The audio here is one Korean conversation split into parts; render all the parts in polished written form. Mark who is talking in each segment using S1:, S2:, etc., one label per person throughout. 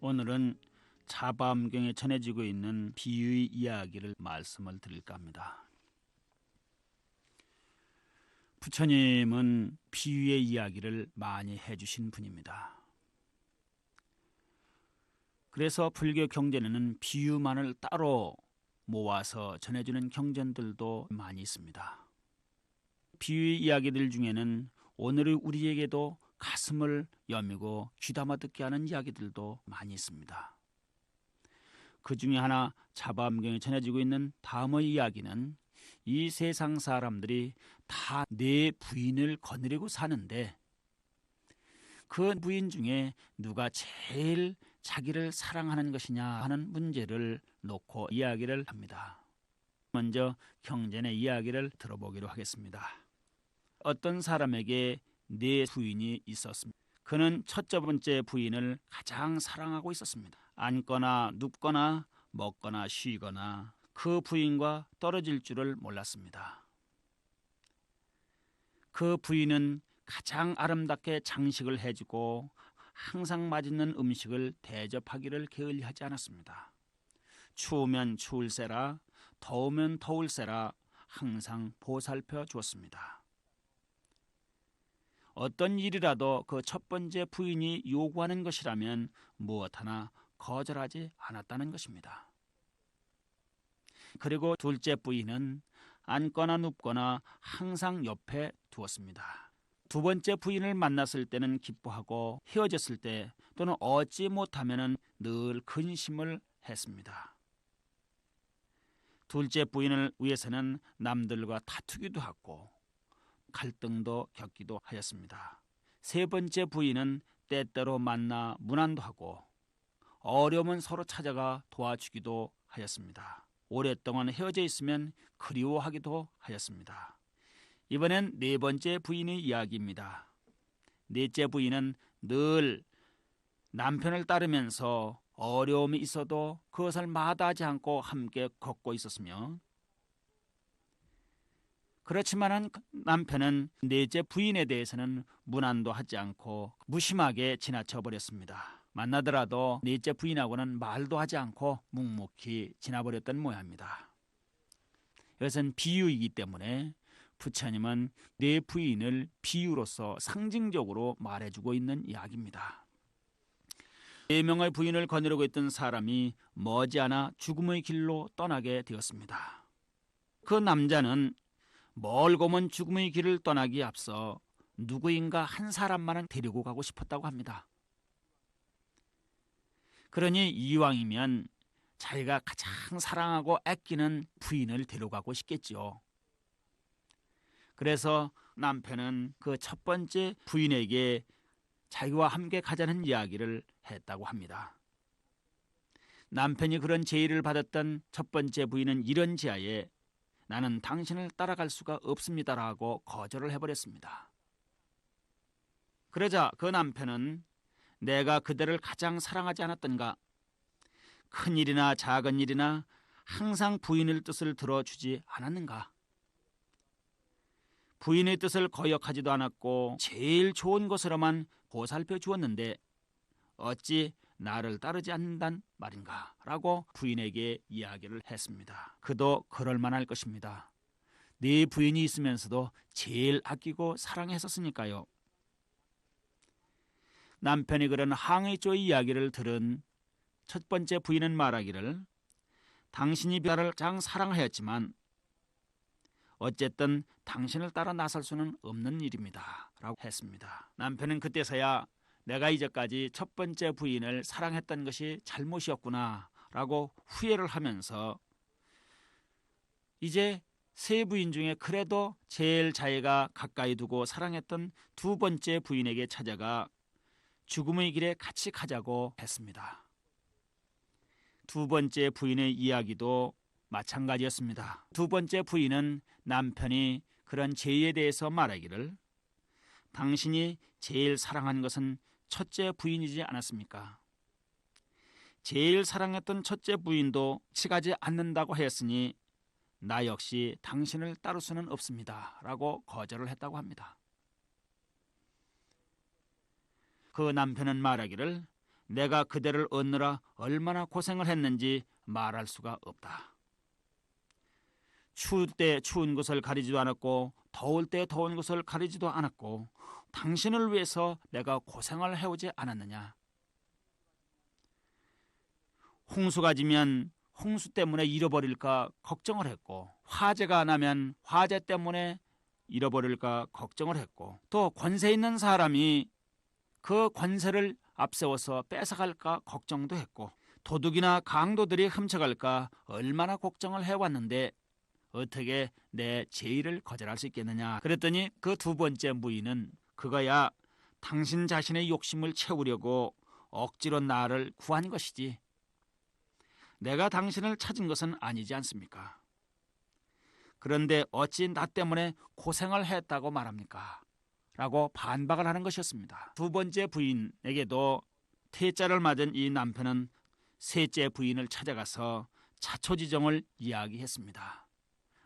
S1: 오늘은 차바음경에 전해지고 있는 비유의 이야기를 말씀을 드릴까 합니다. 부처님은 비유의 이야기를 많이 해주신 분입니다. 그래서 불교 경전에는 비유만을 따로 모아서 전해주는 경전들도 많이 있습니다. 비유의 이야기들 중에는 오늘의 우리에게도 가슴을 여미고 귀담아 듣게 하는 이야기들도 많이 있습니다. 그 중에 하나 차바음경에 전해지고 있는 다음의 이야기는 이 세상 사람들이 다 내 부인을 거느리고 사는데 그 부인 중에 누가 제일 자기를 사랑하는 것이냐 하는 문제를 놓고 이야기를 합니다. 먼저 경전의 이야기를 들어보기로 하겠습니다. 어떤 사람에게 네 부인이 있었습니다. 그는 첫째 번째 부인을 가장 사랑하고 있었습니다. 앉거나 눕거나 먹거나 쉬거나 그 부인과 떨어질 줄을 몰랐습니다. 그 부인은 가장 아름답게 장식을 해주고 항상 맛있는 음식을 대접하기를 게을리하지 않았습니다. 추우면 추울세라 더우면 더울세라 항상 보살펴 주었습니다. 어떤 일이라도 그 첫 번째 부인이 요구하는 것이라면 무엇 하나 거절하지 않았다는 것입니다. 그리고 둘째 부인은 앉거나 눕거나 항상 옆에 두었습니다. 두 번째 부인을 만났을 때는 기뻐하고 헤어졌을 때 또는 얻지 못하면 늘 근심을 했습니다. 둘째 부인을 위해서는 남들과 다투기도 하고 갈등도 겪기도 하였습니다. 세 번째 부인은 때때로 만나 문안도 하고 어려우면 서로 찾아가 도와주기도 하였습니다. 오랫동안 헤어져 있으면 그리워하기도 하였습니다. 이번엔 네 번째 부인의 이야기입니다. 넷째 부인은 늘 남편을 따르면서 어려움이 있어도 그것을 마다하지 않고 함께 걷고 있었으며 그렇지만 남편은 넷째 부인에 대해서는 문안도 하지 않고 무심하게 지나쳐 버렸습니다. 만나더라도 넷째 부인하고는 말도 하지 않고 묵묵히 지나버렸던 모양입니다. 이것은 비유이기 때문에 부처님은 네 부인을 비유로서 상징적으로 말해주고 있는 이야기입니다. 4명의 부인을 거느리고 있던 사람이 머지않아 죽음의 길로 떠나게 되었습니다. 그 남자는 멀고 먼 죽음의 길을 떠나기에 앞서 누구인가 한 사람만은 데리고 가고 싶었다고 합니다. 그러니 이왕이면 자기가 가장 사랑하고 아끼는 부인을 데려가고 싶겠지요. 그래서 남편은 그 첫 번째 부인에게 자기와 함께 가자는 이야기를 했다고 합니다. 남편이 그런 제의를 받았던 첫 번째 부인은 이런 지하에 나는 당신을 따라갈 수가 없습니다라고 거절을 해버렸습니다. 그러자 그 남편은 내가 그대를 가장 사랑하지 않았던가? 큰 일이나 작은 일이나 항상 부인의 뜻을 들어주지 않았는가? 부인의 뜻을 거역하지도 않았고 제일 좋은 것으로만 보살펴 주었는데 어찌 나를 따르지 않는단 말인가? 라고 부인에게 이야기를 했습니다. 그도 그럴 만할 것입니다. 네 부인이 있으면서도 제일 아끼고 사랑했었으니까요. 남편이 그런 항의조의 이야기를 들은 첫 번째 부인은 말하기를 당신이 나를 가장 사랑하였지만 어쨌든 당신을 따라 나설 수는 없는 일입니다. 라고 했습니다. 남편은 그때서야 내가 이제까지 첫 번째 부인을 사랑했던 것이 잘못이었구나 라고 후회를 하면서 이제 세 부인 중에 그래도 제일 자기가 가까이 두고 사랑했던 두 번째 부인에게 찾아가 죽음의 길에 같이 가자고 했습니다. 두 번째 부인의 이야기도 마찬가지였습니다. 두 번째 부인은 남편이 그런 제의에 대해서 말하기를 당신이 제일 사랑한 것은 첫째 부인이지 않았습니까? 제일 사랑했던 첫째 부인도 치가지 않는다고 했으니 나 역시 당신을 따를 수는 없습니다. 라고 거절을 했다고 합니다. 그 남편은 말하기를 내가 그대를 얻느라 얼마나 고생을 했는지 말할 수가 없다. 추울 때 추운 것을 가리지도 않았고 더울 때 더운 것을 가리지도 않았고 당신을 위해서 내가 고생을 해오지 않았느냐. 홍수가 지면 홍수 때문에 잃어버릴까 걱정을 했고 화재가 나면 화재 때문에 잃어버릴까 걱정을 했고 또 권세 있는 사람이 그 권세를 앞세워서 뺏어갈까 걱정도 했고 도둑이나 강도들이 훔쳐갈까 얼마나 걱정을 해왔는데 어떻게 내 제의를 거절할 수 있겠느냐. 그랬더니 그 두 번째 부인은 그거야 당신 자신의 욕심을 채우려고 억지로 나를 구한 것이지 내가 당신을 찾은 것은 아니지 않습니까? 그런데 어찌 나 때문에 고생을 했다고 말합니까? 라고 반박을 하는 것이었습니다. 두 번째 부인에게도 퇴짜를 맞은 이 남편은 셋째 부인을 찾아가서 자초지종을 이야기했습니다.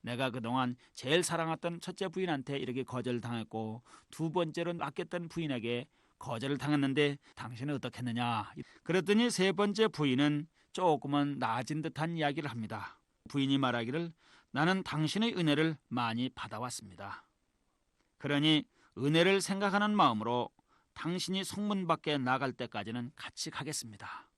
S1: 내가 그동안 제일 사랑했던 첫째 부인한테 이렇게 거절당했고 두 번째로 아꼈던 부인에게 거절을 당했는데 당신은 어떻겠느냐. 그랬더니 세 번째 부인은 조금은 나아진 듯한 이야기를 합니다. 부인이 말하기를 나는 당신의 은혜를 많이 받아왔습니다. 그러니 은혜를 생각하는 마음으로 당신이 성문 밖에 나갈 때까지는 같이 가겠습니다.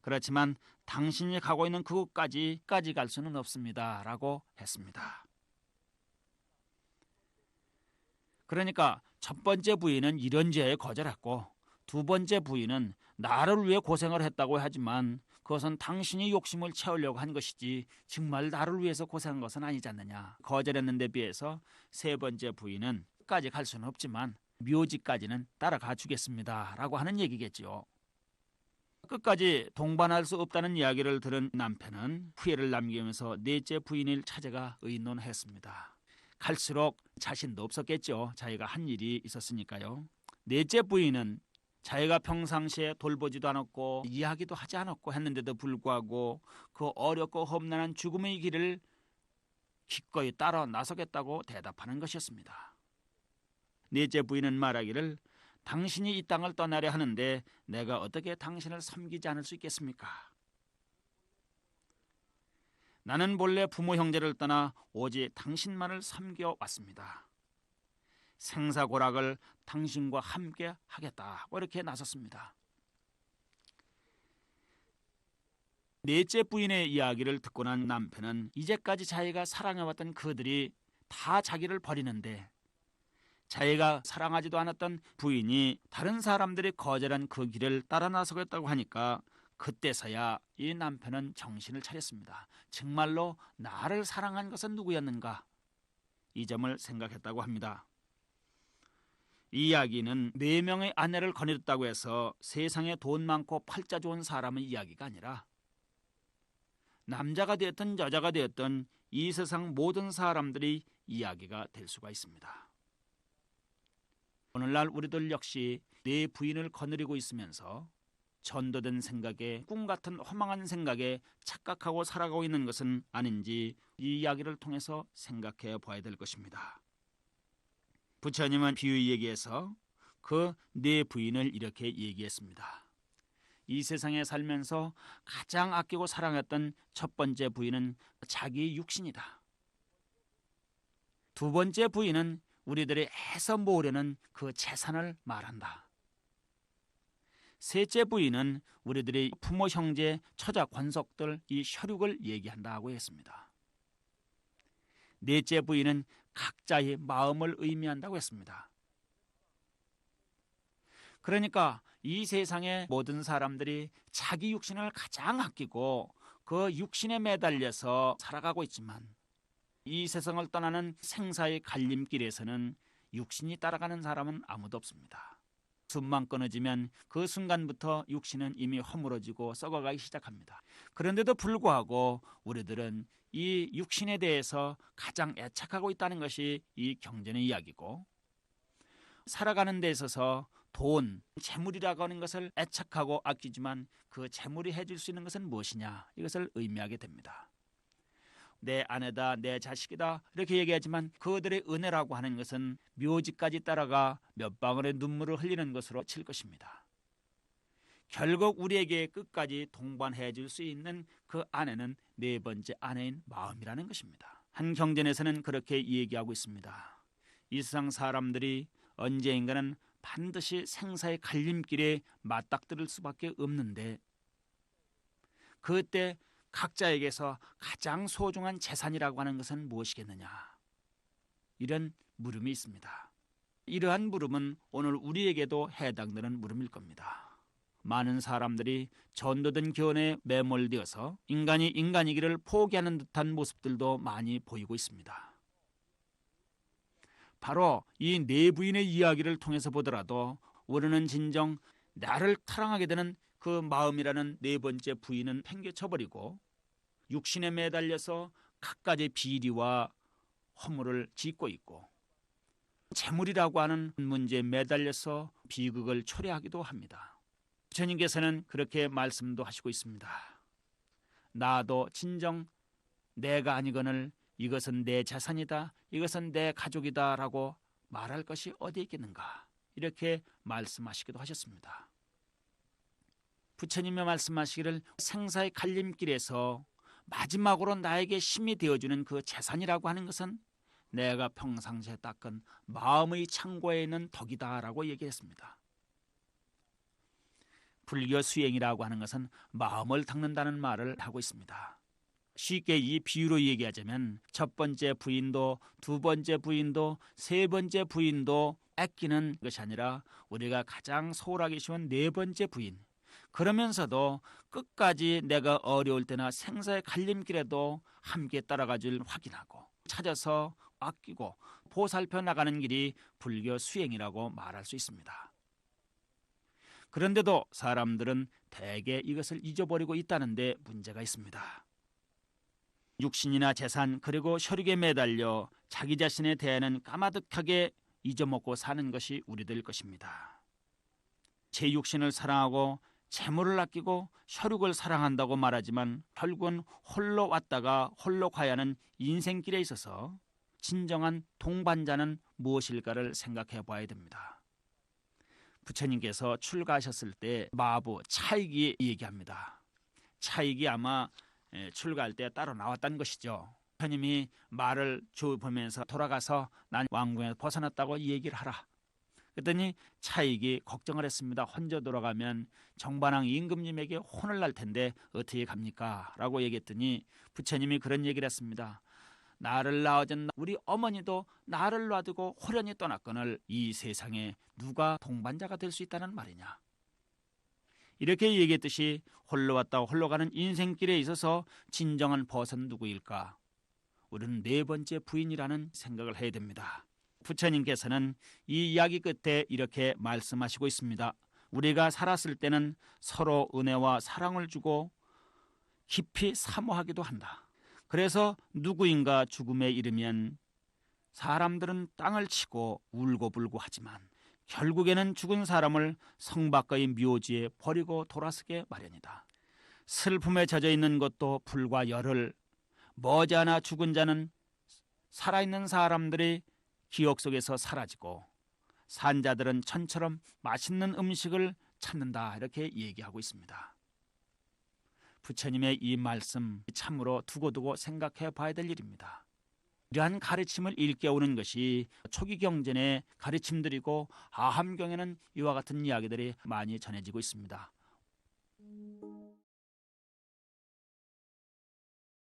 S1: 그렇지만 당신이 가고 있는 그곳까지 갈 수는 없습니다. 라고 했습니다. 그러니까 첫 번째 부인은 이런 죄에 거절했고 두 번째 부인은 나를 위해 고생을 했다고 하지만 그것은 당신이 욕심을 채우려고 한 것이지 정말 나를 위해서 고생한 것은 아니지 않느냐. 거절했는데 비해서 세 번째 부인은 끝까지 갈 수는 없지만 묘지까지는 따라가 주겠습니다. 라고 하는 얘기겠지요. 끝까지 동반할 수 없다는 이야기를 들은 남편은 후회를 남기면서 넷째 부인을 찾아가 의논했습니다. 갈수록 자신도 없었겠죠. 자기가 한 일이 있었으니까요. 넷째 부인은 자기가 평상시에 돌보지도 않았고 이야기도 하지 않았고 했는데도 불구하고 그 어렵고 험난한 죽음의 길을 기꺼이 따라 나서겠다고 대답하는 것이었습니다. 넷째 부인은 말하기를 당신이 이 땅을 떠나려 하는데 내가 어떻게 당신을 섬기지 않을 수 있겠습니까? 나는 본래 부모 형제를 떠나 오직 당신만을 섬겨왔습니다. 생사고락을 당신과 함께 하겠다고 이렇게 나섰습니다. 넷째 부인의 이야기를 듣고 난 남편은 이제까지 자기가 사랑해왔던 그들이 다 자기를 버리는데 자기가 사랑하지도 않았던 부인이 다른 사람들이 거절한 그 길을 따라 나서겠다고 하니까 그때서야 이 남편은 정신을 차렸습니다. 정말로 나를 사랑한 것은 누구였는가? 이 점을 생각했다고 합니다. 이 이야기는 4명의 아내를 거느렸다고 해서 세상에 돈 많고 팔자 좋은 사람의 이야기가 아니라 남자가 되었든 여자가 되었든 이 세상 모든 사람들이 이야기가 될 수가 있습니다. 오늘날 우리들 역시 내 부인을 거느리고 있으면서 전도된 생각에 꿈같은 허망한 생각에 착각하고 살아가고 있는 것은 아닌지 이 이야기를 통해서 생각해 봐야 될 것입니다. 부처님은 비유 얘기에서 그 네 부인을 이렇게 얘기했습니다. 이 세상에 살면서 가장 아끼고 사랑했던 첫 번째 부인은 자기 육신이다. 두 번째 부인은 우리들이 애써 모으려는 그 재산을 말한다. 셋째 부인은 우리들이 부모, 형제, 처자, 권속들 이 혈육을 얘기한다고 했습니다. 넷째 부인은 각자의 마음을 의미한다고 했습니다. 그러니까 이 세상의 모든 사람들이 자기 육신을 가장 아끼고 그 육신에 매달려서 살아가고 있지만 이 세상을 떠나는 생사의 갈림길에서는 육신이 따라가는 사람은 아무도 없습니다. 숨만 끊어지면 그 순간부터 육신은 이미 허물어지고 썩어가기 시작합니다. 그런데도 불구하고 우리들은 이 육신에 대해서 가장 애착하고 있다는 것이 이 경전의 이야기고, 살아가는 데 있어서 돈, 재물이라고 하는 것을 애착하고 아끼지만 그 재물이 해줄 수 있는 것은 무엇이냐, 이것을 의미하게 됩니다. 내 아내다, 내 자식이다 이렇게 얘기하지만 그들의 은혜라고 하는 것은 묘지까지 따라가 몇 방울의 눈물을 흘리는 것으로 칠 것입니다. 결국 우리에게 끝까지 동반해 줄 수 있는 그 아내는 네 번째 아내인 마음이라는 것입니다. 한 경전에서는 그렇게 얘기하고 있습니다. 이 세상 사람들이 언제인가는 반드시 생사의 갈림길에 맞닥뜨릴 수밖에 없는데 그때 각자에게서 가장 소중한 재산이라고 하는 것은 무엇이겠느냐? 이런 물음이 있습니다. 이러한 물음은 오늘 우리에게도 해당되는 물음일 겁니다. 많은 사람들이 전도된 교훈에 매몰되어서 인간이 인간이기를 포기하는 듯한 모습들도 많이 보이고 있습니다. 바로 이 네 부인의 이야기를 통해서 보더라도 우리는 진정 나를 사랑하게 되는 그 마음이라는 네 번째 부인은 팽개쳐버리고 육신에 매달려서 갖가지 비리와 허물을 짓고 있고 재물이라고 하는 문제에 매달려서 비극을 초래하기도 합니다. 부처님께서는 그렇게 말씀도 하시고 있습니다. 나도 진정 내가 아니거늘 이것은 내 자산이다, 이것은 내 가족이다 라고 말할 것이 어디 있겠는가, 이렇게 말씀하시기도 하셨습니다. 부처님의 말씀하시기를 생사의 갈림길에서 마지막으로 나에게 힘이 되어주는 그 재산이라고 하는 것은 내가 평상시에 닦은 마음의 창고에 있는 덕이다 라고 얘기했습니다. 불교 수행이라고 하는 것은 마음을 닦는다는 말을 하고 있습니다. 쉽게 이 비유로 얘기하자면 첫 번째 부인도 두 번째 부인도 세 번째 부인도 아끼는 것이 아니라 우리가 가장 소홀하기 쉬운 네 번째 부인, 그러면서도 끝까지 내가 어려울 때나 생사의 갈림길에도 함께 따라가 줄 확인하고 찾아서 아끼고 보살펴 나가는 길이 불교 수행이라고 말할 수 있습니다. 그런데도 사람들은 대개 이것을 잊어버리고 있다는 데 문제가 있습니다. 육신이나 재산 그리고 혈육에 매달려 자기 자신에 대해는 까마득하게 잊어먹고 사는 것이 우리들 것입니다. 제 육신을 사랑하고 재물을 아끼고 혈육을 사랑한다고 말하지만 결국은 홀로 왔다가 홀로 가야 하는 인생길에 있어서 진정한 동반자는 무엇일까를 생각해 봐야 됩니다. 부처님께서 출가하셨을 때 마부 차익이 얘기합니다. 차익이 아마 출가할 때 따로 나왔다는 것이죠. 부처님이 말을 보면서 돌아가서 난 왕궁에서 벗어났다고 얘기를 하라. 그랬더니 차익이 걱정을 했습니다. 혼자 돌아가면 정반왕 임금님에게 혼을 날 텐데 어떻게 갑니까? 라고 얘기했더니 부처님이 그런 얘기를 했습니다. 나를 낳아준 우리 어머니도 나를 놔두고 호련히 떠났거늘 이 세상에 누가 동반자가 될 수 있다는 말이냐. 이렇게 얘기했듯이 홀로 왔다 홀로 가는 인생길에 있어서 진정한 벗은 누구일까? 우리는 네 번째 부인이라는 생각을 해야 됩니다. 부처님께서는 이 이야기 끝에 이렇게 말씀하시고 있습니다. 우리가 살았을 때는 서로 은혜와 사랑을 주고 깊이 사모하기도 한다. 그래서 누구인가 죽음에 이르면 사람들은 땅을 치고 울고불고 하지만 결국에는 죽은 사람을 성 밖의 묘지에 버리고 돌아서게 마련이다. 슬픔에 젖어 있는 것도 불과 열흘, 머지않아 죽은 자는 살아있는 사람들의 기억 속에서 사라지고 산 자들은 천처럼 맛있는 음식을 찾는다, 이렇게 얘기하고 있습니다. 부처님의 이 말씀 참으로 두고두고 생각해 봐야 될 일입니다. 이러한 가르침을 일깨우는 것이 초기 경전의 가르침들이고 아함경에는 이와 같은 이야기들이 많이 전해지고 있습니다.